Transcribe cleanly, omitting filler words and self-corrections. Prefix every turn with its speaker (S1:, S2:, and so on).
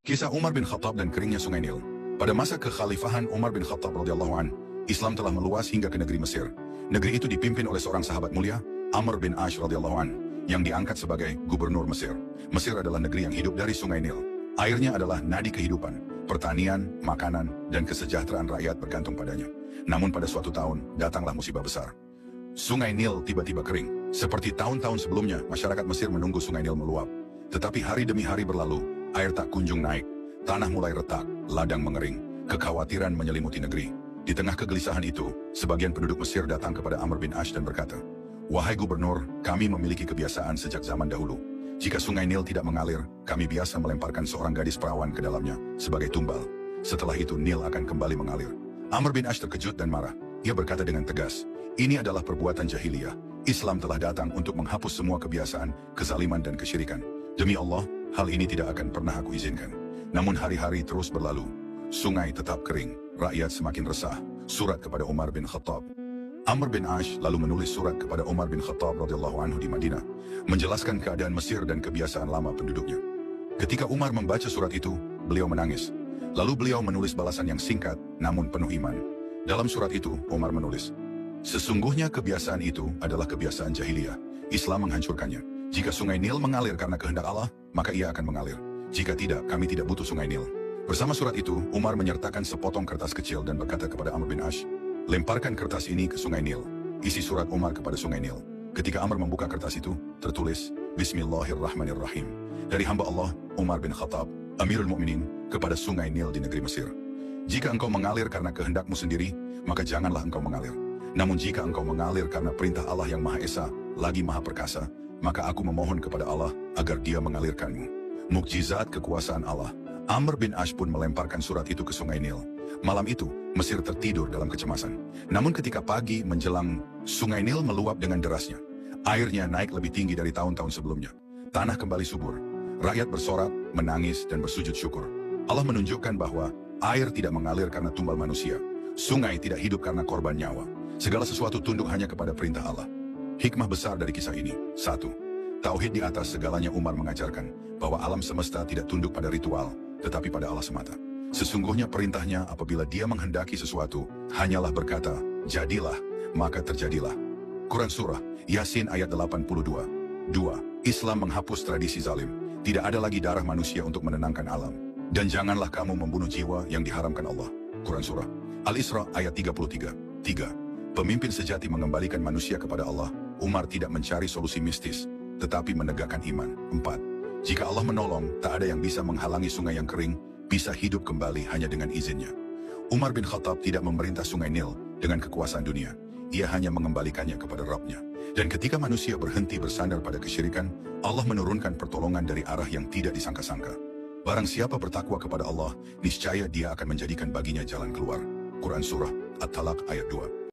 S1: Kisah Umar bin Khattab dan keringnya Sungai Nil. Pada masa kekhalifahan Umar bin Khattab radhiyallahu an, Islam telah meluas hingga ke negeri Mesir. Negeri itu dipimpin oleh seorang sahabat mulia, Amr bin Ash radhiyallahu an, yang diangkat sebagai gubernur Mesir. Mesir adalah negeri yang hidup dari Sungai Nil. Airnya adalah nadi kehidupan, pertanian, makanan, dan kesejahteraan rakyat bergantung padanya. Namun pada suatu tahun, datanglah musibah besar. Sungai Nil tiba-tiba kering. Seperti tahun-tahun sebelumnya, masyarakat Mesir menunggu Sungai Nil meluap. Tetapi hari demi hari berlalu, air tak kunjung naik, tanah mulai retak, ladang mengering, kekhawatiran menyelimuti negeri. Di tengah kegelisahan itu, sebagian penduduk Mesir datang kepada Amr bin Ash dan berkata, "Wahai gubernur, kami memiliki kebiasaan sejak zaman dahulu. Jika Sungai Nil tidak mengalir, kami biasa melemparkan seorang gadis perawan ke dalamnya sebagai tumbal. Setelah itu Nil akan kembali mengalir." Amr bin Ash terkejut dan marah. Ia berkata dengan tegas, "Ini adalah perbuatan jahiliyah. Islam telah datang untuk menghapus semua kebiasaan, kezaliman dan kesyirikan. Demi Allah, hal ini tidak akan pernah aku izinkan." Namun hari-hari terus berlalu. Sungai tetap kering, rakyat semakin resah. Surat kepada Umar bin Khattab. Amr bin Ash lalu menulis surat kepada Umar bin Khattab radhiyallahu anhu di Madinah, menjelaskan keadaan Mesir dan kebiasaan lama penduduknya. Ketika Umar membaca surat itu, beliau menangis. Lalu beliau menulis balasan yang singkat, namun penuh iman. Dalam surat itu, Umar menulis, "Sesungguhnya kebiasaan itu adalah kebiasaan jahiliyah. Islam menghancurkannya. Jika Sungai Nil mengalir karena kehendak Allah, maka ia akan mengalir. Jika tidak, kami tidak butuh Sungai Nil." Bersama surat itu, Umar menyertakan sepotong kertas kecil dan berkata kepada Amr bin Ash, "Lemparkan kertas ini ke Sungai Nil." Isi surat Umar kepada Sungai Nil. Ketika Amr membuka kertas itu, tertulis, "Bismillahirrahmanirrahim. Dari hamba Allah, Umar bin Khattab, Amirul Mukminin, kepada Sungai Nil di negeri Mesir. Jika engkau mengalir karena kehendakmu sendiri, maka janganlah engkau mengalir. Namun jika engkau mengalir karena perintah Allah yang Maha Esa, lagi Maha Perkasa, maka aku memohon kepada Allah agar Dia mengalirkanmu." Mukjizat kekuasaan Allah. Amr bin Ash pun melemparkan surat itu ke Sungai Nil. Malam itu, Mesir tertidur dalam kecemasan. Namun ketika pagi menjelang, Sungai Nil meluap dengan derasnya. Airnya naik lebih tinggi dari tahun-tahun sebelumnya. Tanah kembali subur. Rakyat bersorak, menangis, dan bersujud syukur. Allah menunjukkan bahwa air tidak mengalir karena tumbal manusia. Sungai tidak hidup karena korban nyawa. Segala sesuatu tunduk hanya kepada perintah Allah. Hikmah besar dari kisah ini. 1. Tauhid di atas segalanya. Umar mengajarkan bahwa alam semesta tidak tunduk pada ritual, tetapi pada Allah semata. Sesungguhnya perintahnya apabila Dia menghendaki sesuatu, hanyalah berkata, "Jadilah," maka terjadilah. Quran Surah Yasin ayat 82. 2. Islam menghapus tradisi zalim. Tidak ada lagi darah manusia untuk menenangkan alam. Dan janganlah kamu membunuh jiwa yang diharamkan Allah. Quran Surah Al-Isra ayat 33. 3. Pemimpin sejati mengembalikan manusia kepada Allah. Umar tidak mencari solusi mistis, tetapi menegakkan iman. 4. Jika Allah menolong, tak ada yang bisa menghalangi sungai yang kering, bisa hidup kembali hanya dengan izinnya. Umar bin Khattab tidak memerintah Sungai Nil dengan kekuasaan dunia. Ia hanya mengembalikannya kepada Rabb-Nya. Dan ketika manusia berhenti bersandar pada kesyirikan, Allah menurunkan pertolongan dari arah yang tidak disangka-sangka. Barang siapa bertakwa kepada Allah, niscaya Dia akan menjadikan baginya jalan keluar. Quran Surah At-Talaq ayat 2.